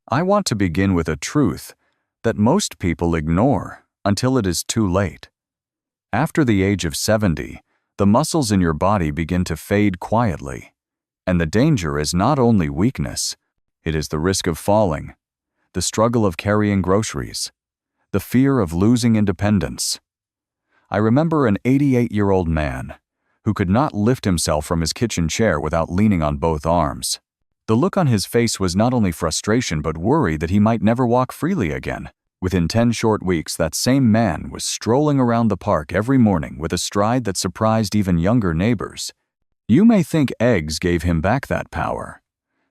I want to begin with a truth that most people ignore until it is too late. After the age of 70, the muscles in your body begin to fade quietly, and the danger is not only weakness, it is the risk of falling, the struggle of carrying groceries, the fear of losing independence. I remember an 88-year-old man who could not lift himself from his kitchen chair without leaning on both arms. The look on his face was not only frustration but worry that he might never walk freely again. Within 10 short weeks, that same man was strolling around the park every morning with a stride that surprised even younger neighbors. You may think eggs gave him back that power,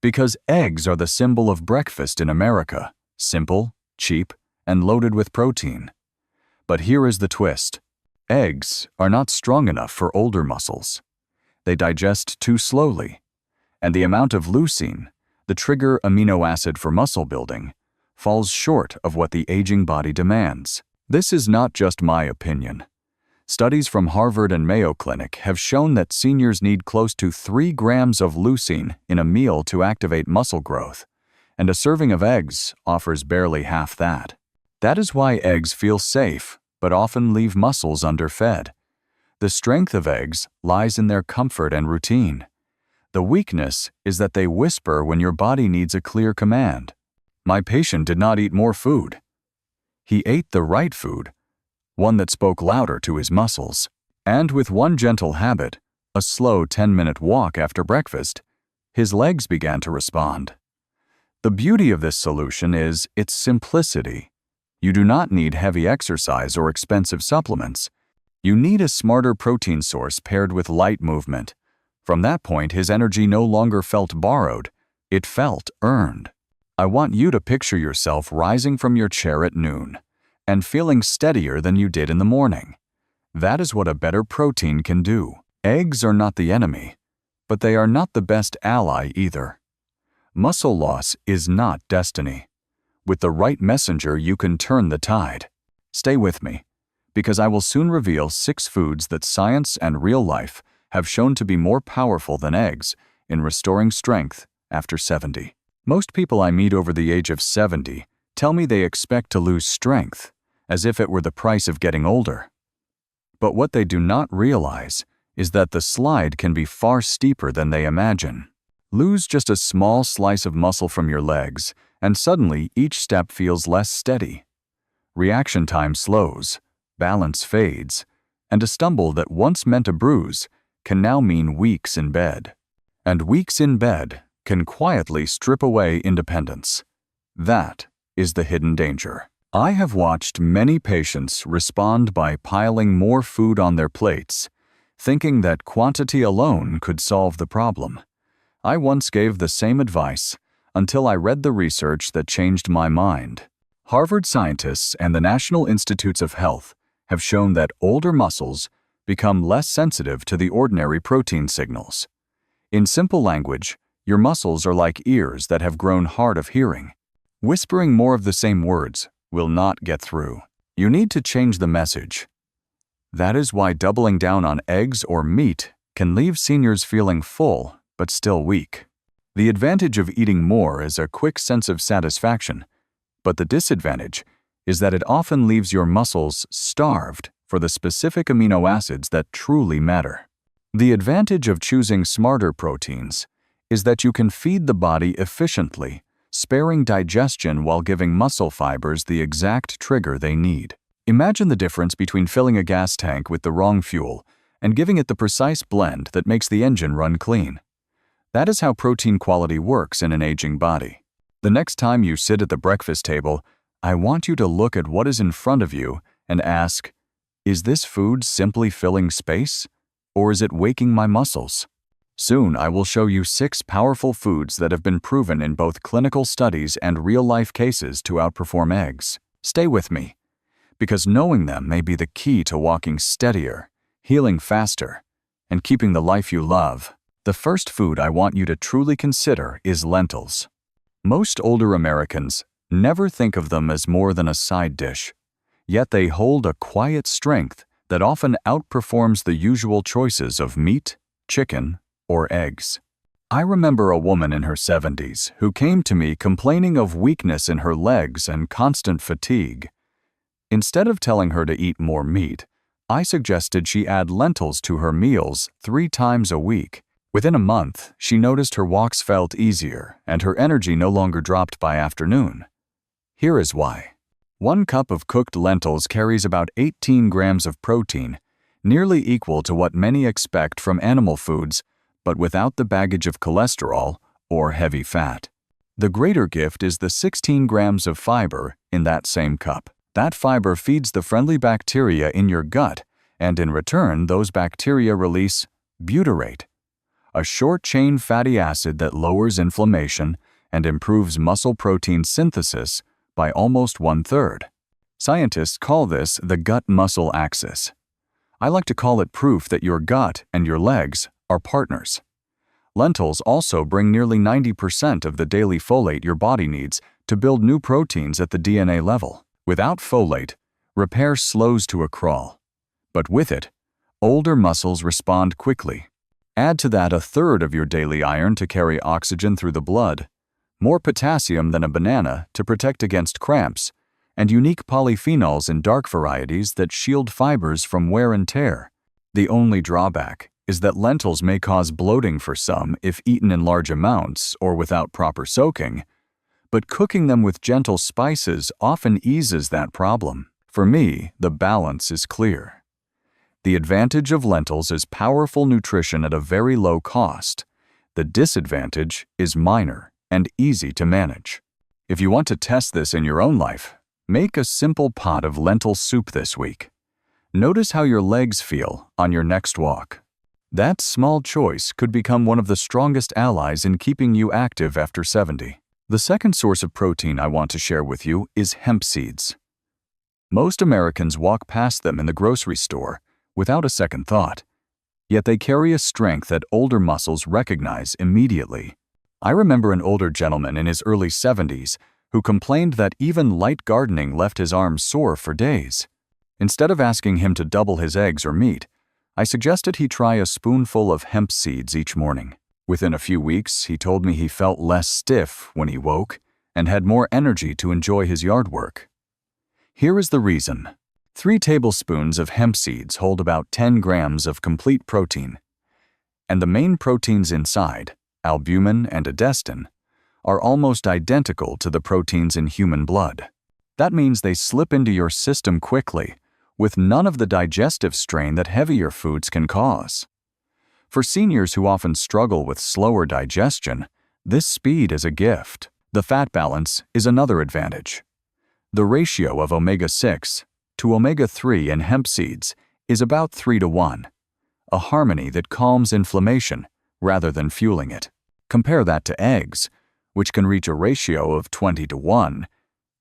because eggs are the symbol of breakfast in America, simple, cheap, and loaded with protein. But here is the twist. Eggs are not strong enough for older muscles. They digest too slowly, and the amount of leucine, the trigger amino acid for muscle building, falls short of what the aging body demands. This is not just my opinion. Studies from Harvard and Mayo Clinic have shown that seniors need close to 3 grams of leucine in a meal to activate muscle growth, and a serving of eggs offers barely half that. That is why eggs feel safe, but often leave muscles underfed. The strength of eggs lies in their comfort and routine. The weakness is that they whisper when your body needs a clear command. My patient did not eat more food. He ate the right food, one that spoke louder to his muscles. And with one gentle habit, a slow 10-minute walk after breakfast, his legs began to respond. The beauty of this solution is its simplicity. You do not need heavy exercise or expensive supplements. You need a smarter protein source paired with light movement. From that point, his energy no longer felt borrowed, it felt earned. I want you to picture yourself rising from your chair at noon and feeling steadier than you did in the morning. That is what a better protein can do. Eggs are not the enemy, but they are not the best ally either. Muscle loss is not destiny. With the right messenger, you can turn the tide. Stay with me, because I will soon reveal 6 foods that science and real life have shown to be more powerful than eggs in restoring strength after 70. Most people I meet over the age of 70 tell me they expect to lose strength, as if it were the price of getting older. But what they do not realize is that the slide can be far steeper than they imagine. Lose just a small slice of muscle from your legs, and suddenly each step feels less steady. Reaction time slows, balance fades, and a stumble that once meant a bruise can now mean weeks in bed. And weeks in bed can quietly strip away independence. That is the hidden danger. I have watched many patients respond by piling more food on their plates, thinking that quantity alone could solve the problem. I once gave the same advice until I read the research that changed my mind. Harvard scientists and the National Institutes of Health have shown that older muscles become less sensitive to the ordinary protein signals. In simple language, your muscles are like ears that have grown hard of hearing. Whispering more of the same words will not get through. You need to change the message. That is why doubling down on eggs or meat can leave seniors feeling full but still weak. The advantage of eating more is a quick sense of satisfaction, but the disadvantage is that it often leaves your muscles starved for the specific amino acids that truly matter. The advantage of choosing smarter proteins is that you can feed the body efficiently, sparing digestion while giving muscle fibers the exact trigger they need. Imagine the difference between filling a gas tank with the wrong fuel and giving it the precise blend that makes the engine run clean. That is how protein quality works in an aging body. The next time you sit at the breakfast table, I want you to look at what is in front of you and ask, is this food simply filling space, or is it waking my muscles? Soon, I will show you 6 powerful foods that have been proven in both clinical studies and real-life cases to outperform eggs. Stay with me, because knowing them may be the key to walking steadier, healing faster, and keeping the life you love. The first food I want you to truly consider is lentils. Most older Americans never think of them as more than a side dish, yet they hold a quiet strength that often outperforms the usual choices of meat, chicken, or eggs. I remember a woman in her 70s who came to me complaining of weakness in her legs and constant fatigue. Instead of telling her to eat more meat, I suggested she add lentils to her meals 3 times a week. Within a month, she noticed her walks felt easier and her energy no longer dropped by afternoon. Here is why. 1 cup of cooked lentils carries about 18 grams of protein, nearly equal to what many expect from animal foods, but without the baggage of cholesterol or heavy fat. The greater gift is the 16 grams of fiber in that same cup. That fiber feeds the friendly bacteria in your gut, and in return, those bacteria release butyrate, a short-chain fatty acid that lowers inflammation and improves muscle protein synthesis by almost 1/3. Scientists call this the gut-muscle axis. I like to call it proof that your gut and your legs are partners. Lentils also bring nearly 90% of the daily folate your body needs to build new proteins at the DNA level. Without folate, repair slows to a crawl. But with it, older muscles respond quickly. Add to that 1/3 of your daily iron to carry oxygen through the blood, more potassium than a banana to protect against cramps, and unique polyphenols in dark varieties that shield fibers from wear and tear. The only drawback is that lentils may cause bloating for some if eaten in large amounts or without proper soaking, but cooking them with gentle spices often eases that problem. For me, the balance is clear. The advantage of lentils is powerful nutrition at a very low cost. The disadvantage is minor and easy to manage. If you want to test this in your own life, make a simple pot of lentil soup this week. Notice how your legs feel on your next walk. That small choice could become one of the strongest allies in keeping you active after 70. The second source of protein I want to share with you is hemp seeds. Most Americans walk past them in the grocery store without a second thought, yet they carry a strength that older muscles recognize immediately. I remember an older gentleman in his early 70s who complained that even light gardening left his arms sore for days. Instead of asking him to double his eggs or meat, I suggested he try a spoonful of hemp seeds each morning. Within a few weeks, he told me he felt less stiff when he woke and had more energy to enjoy his yard work. Here is the reason. 3 tablespoons of hemp seeds hold about 10 grams of complete protein, and the main proteins inside, albumin and edestin, are almost identical to the proteins in human blood. That means they slip into your system quickly, with none of the digestive strain that heavier foods can cause. For seniors who often struggle with slower digestion, this speed is a gift. The fat balance is another advantage. The ratio of omega-6 to omega-3 in hemp seeds is about 3:1, a harmony that calms inflammation rather than fueling it. Compare that to eggs, which can reach a ratio of 20:1,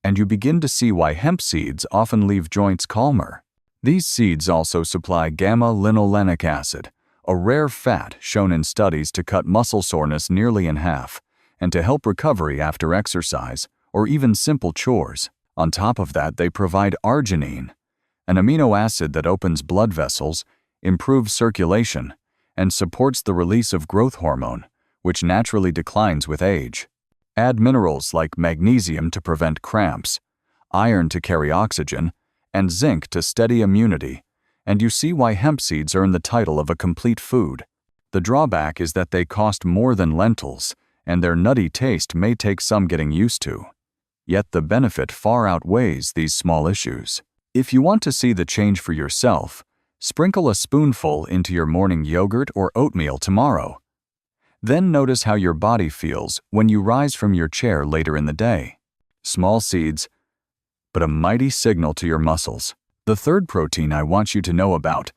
and you begin to see why hemp seeds often leave joints calmer. These seeds also supply gamma-linolenic acid, a rare fat shown in studies to cut muscle soreness nearly in half and to help recovery after exercise or even simple chores. On top of that, they provide arginine, an amino acid that opens blood vessels, improves circulation, and supports the release of growth hormone, which naturally declines with age. Add minerals like magnesium to prevent cramps, iron to carry oxygen, and zinc to steady immunity, and you see why hemp seeds earn the title of a complete food. The drawback is that they cost more than lentils, and their nutty taste may take some getting used to. Yet the benefit far outweighs these small issues. If you want to see the change for yourself, sprinkle a spoonful into your morning yogurt or oatmeal tomorrow. Then notice how your body feels when you rise from your chair later in the day. Small seeds, but a mighty signal to your muscles. The third protein I want you to know about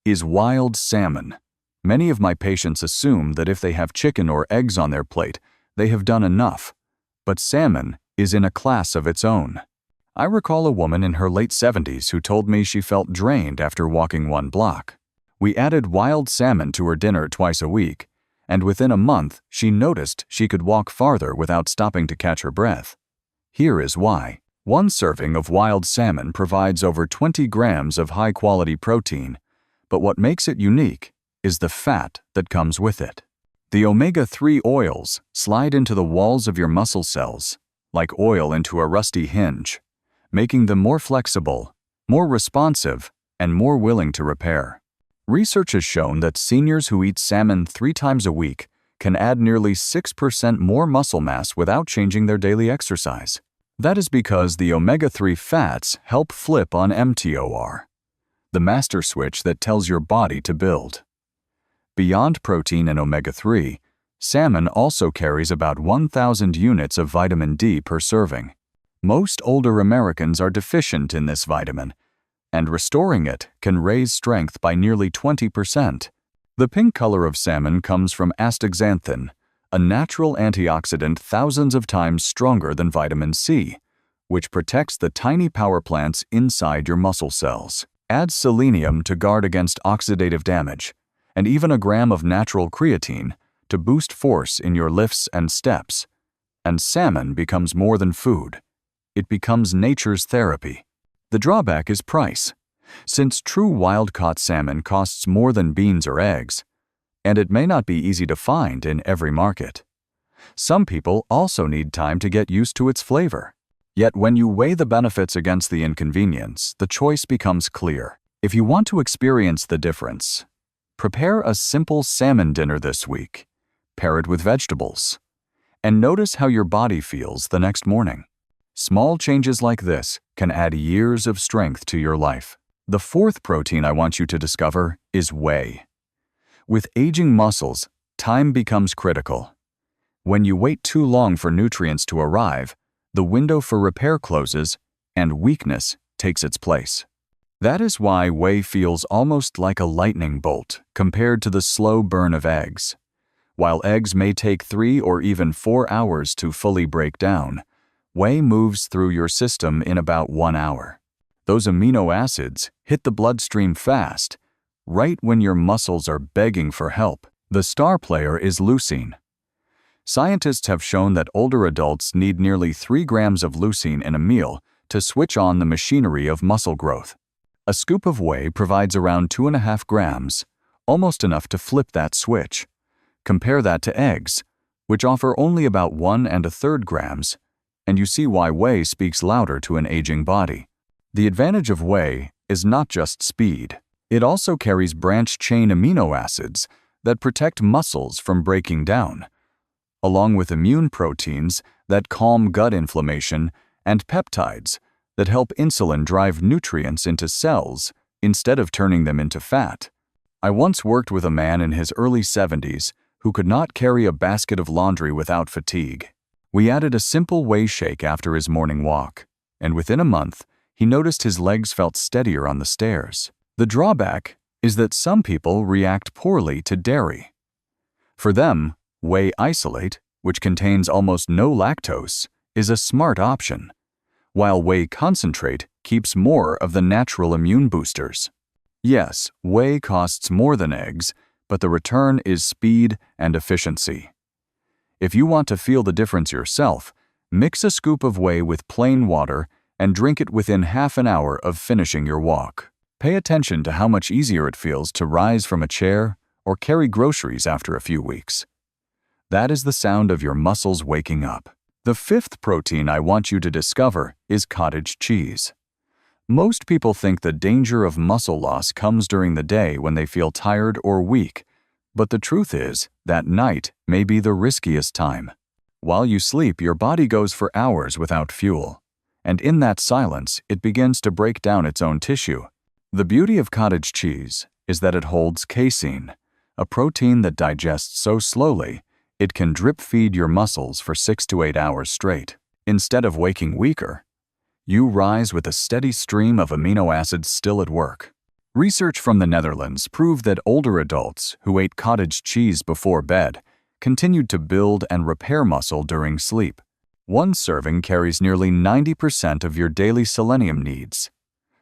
is wild salmon. Many of my patients assume that if they have chicken or eggs on their plate, they have done enough. But salmon is in a class of its own. I recall a woman in her late 70s who told me she felt drained after walking 1 block. We added wild salmon to her dinner twice a week, and within a month she noticed she could walk farther without stopping to catch her breath. Here is why. 1 serving of wild salmon provides over 20 grams of high-quality protein, but what makes it unique is the fat that comes with it. The omega-3 oils slide into the walls of your muscle cells, like oil into a rusty hinge, making them more flexible, more responsive, and more willing to repair. Research has shown that seniors who eat salmon 3 times a week can add nearly 6% more muscle mass without changing their daily exercise. That is because the omega-3 fats help flip on mTOR, the master switch that tells your body to build. Beyond protein and omega-3, salmon also carries about 1,000 units of vitamin D per serving. Most older Americans are deficient in this vitamin, and restoring it can raise strength by nearly 20%. The pink color of salmon comes from astaxanthin, a natural antioxidant thousands of times stronger than vitamin C, which protects the tiny power plants inside your muscle cells. Add selenium to guard against oxidative damage, and even a gram of natural creatine to boost force in your lifts and steps. And salmon becomes more than food. It becomes nature's therapy. The drawback is price. Since true wild-caught salmon costs more than beans or eggs, and it may not be easy to find in every market. Some people also need time to get used to its flavor. Yet when you weigh the benefits against the inconvenience, the choice becomes clear. If you want to experience the difference, prepare a simple salmon dinner this week. Pair it with vegetables, and notice how your body feels the next morning. Small changes like this can add years of strength to your life. The fourth protein I want you to discover is whey. With aging muscles, time becomes critical. When you wait too long for nutrients to arrive, the window for repair closes and weakness takes its place. That is why whey feels almost like a lightning bolt compared to the slow burn of eggs. While eggs may take 3 or even 4 hours to fully break down, whey moves through your system in about 1 hour. Those amino acids hit the bloodstream fast, right when your muscles are begging for help. The star player is leucine. Scientists have shown that older adults need nearly 3 grams of leucine in a meal to switch on the machinery of muscle growth. A scoop of whey provides around 2.5 grams, almost enough to flip that switch. Compare that to eggs, which offer only about 1 1/3 grams, and you see why whey speaks louder to an aging body. The advantage of whey is not just speed. It also carries branched-chain amino acids that protect muscles from breaking down, along with immune proteins that calm gut inflammation and peptides that help insulin drive nutrients into cells instead of turning them into fat. I once worked with a man in his early 70s who could not carry a basket of laundry without fatigue. We added a simple whey shake after his morning walk, and within a month, he noticed his legs felt steadier on the stairs. The drawback is that some people react poorly to dairy. For them, whey isolate, which contains almost no lactose, is a smart option, while whey concentrate keeps more of the natural immune boosters. Yes, whey costs more than eggs, but the return is speed and efficiency. If you want to feel the difference yourself, mix a scoop of whey with plain water and drink it within half an hour of finishing your walk. Pay attention to how much easier it feels to rise from a chair or carry groceries after a few weeks. That is the sound of your muscles waking up. The fifth protein I want you to discover is cottage cheese. Most people think the danger of muscle loss comes during the day when they feel tired or weak, but the truth is that night may be the riskiest time. While you sleep, your body goes for hours without fuel, and in that silence, it begins to break down its own tissue. The beauty of cottage cheese is that it holds casein, a protein that digests so slowly it can drip feed your muscles for 6 to 8 hours straight. Instead of waking weaker, you rise with a steady stream of amino acids still at work. Research from the Netherlands proved that older adults who ate cottage cheese before bed continued to build and repair muscle during sleep. One serving carries nearly 90% of your daily selenium needs,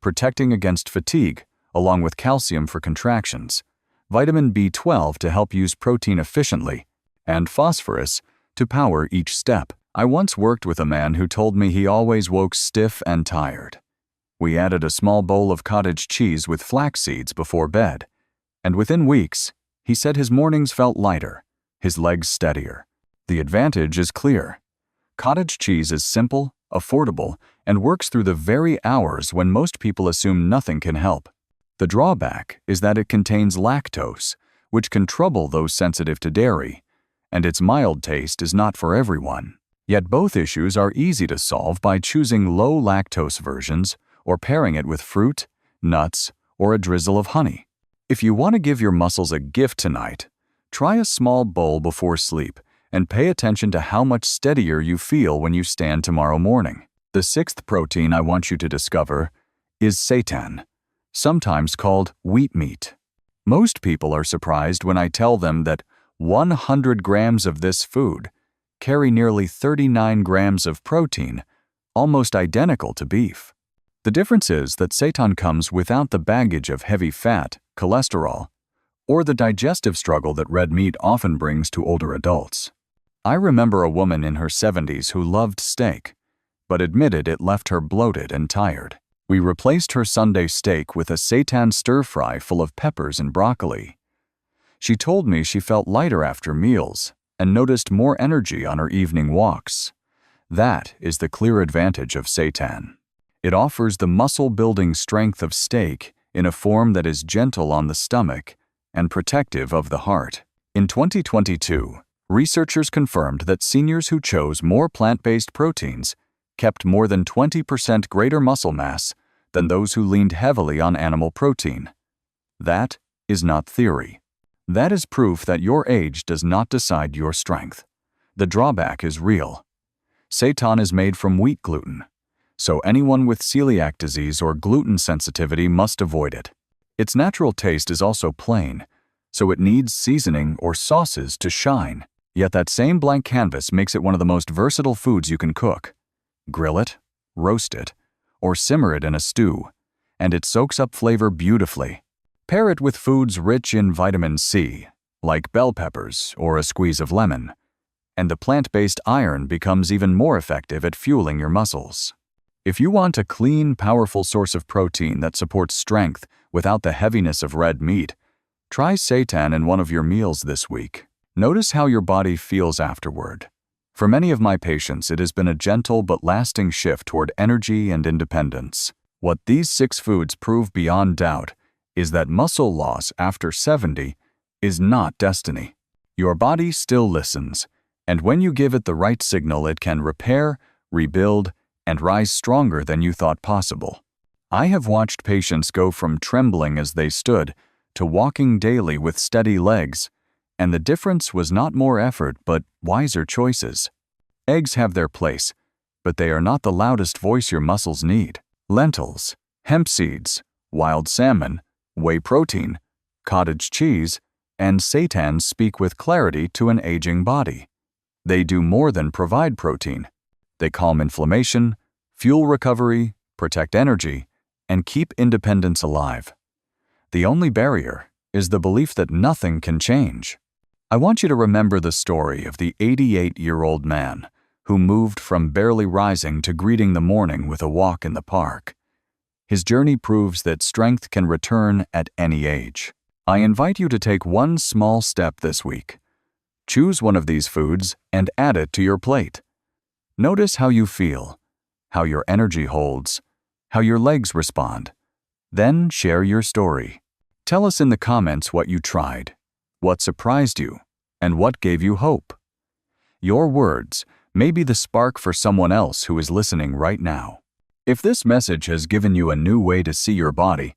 protecting against fatigue, along with calcium for contractions, vitamin B12 to help use protein efficiently, and phosphorus to power each step. I once worked with a man who told me he always woke stiff and tired. We added a small bowl of cottage cheese with flax seeds before bed, and within weeks, he said his mornings felt lighter, his legs steadier. The advantage is clear. Cottage cheese is simple, affordable, and works through the very hours when most people assume nothing can help. The drawback is that it contains lactose, which can trouble those sensitive to dairy, and its mild taste is not for everyone. Yet both issues are easy to solve by choosing low-lactose versions or pairing it with fruit, nuts, or a drizzle of honey. If you want to give your muscles a gift tonight, try a small bowl before sleep and pay attention to how much steadier you feel when you stand tomorrow morning. The sixth protein I want you to discover is seitan, sometimes called wheat meat. Most people are surprised when I tell them that 100 grams of this food carry nearly 39 grams of protein, almost identical to beef. The difference is that seitan comes without the baggage of heavy fat, cholesterol, or the digestive struggle that red meat often brings to older adults. I remember a woman in her 70s who loved steak, but admitted it left her bloated and tired. We replaced her Sunday steak with a seitan stir-fry full of peppers and broccoli. She told me she felt lighter after meals and noticed more energy on her evening walks. That is the clear advantage of seitan. It offers the muscle-building strength of steak in a form that is gentle on the stomach and protective of the heart. In 2022, researchers confirmed that seniors who chose more plant-based proteins kept more than 20% greater muscle mass than those who leaned heavily on animal protein. That is not theory. That is proof that your age does not decide your strength. The drawback is real. Seitan is made from wheat gluten, so anyone with celiac disease or gluten sensitivity must avoid it. Its natural taste is also plain, so it needs seasoning or sauces to shine. Yet that same blank canvas makes it one of the most versatile foods you can cook. Grill it, roast it, or simmer it in a stew, and it soaks up flavor beautifully. Pair it with foods rich in vitamin C, like bell peppers or a squeeze of lemon, and the plant-based iron becomes even more effective at fueling your muscles. If you want a clean, powerful source of protein that supports strength without the heaviness of red meat, try seitan in one of your meals this week. Notice how your body feels afterward. For many of my patients, it has been a gentle but lasting shift toward energy and independence. What these 6 foods prove beyond doubt is that muscle loss after 70 is not destiny. Your body still listens, and when you give it the right signal, it can repair, rebuild, and rise stronger than you thought possible. I have watched patients go from trembling as they stood to walking daily with steady legs, and the difference was not more effort but wiser choices. Eggs have their place, but they are not the loudest voice your muscles need. Lentils, hemp seeds, wild salmon, whey protein, cottage cheese, and seitan speak with clarity to an aging body. They do more than provide protein. They calm inflammation, fuel recovery, protect energy, and keep independence alive. The only barrier is the belief that nothing can change. I want you to remember the story of the 88-year-old man who moved from barely rising to greeting the morning with a walk in the park. His journey proves that strength can return at any age. I invite you to take one small step this week. Choose one of these foods and add it to your plate. Notice how you feel, how your energy holds, how your legs respond. Then share your story. Tell us in the comments what you tried, what surprised you, and what gave you hope. Your words may be the spark for someone else who is listening right now. If this message has given you a new way to see your body,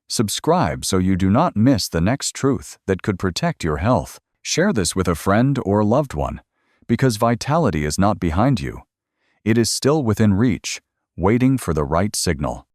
subscribe so you do not miss the next truth that could protect your health. Share this with a friend or loved one, because vitality is not behind you. It is still within reach, waiting for the right signal.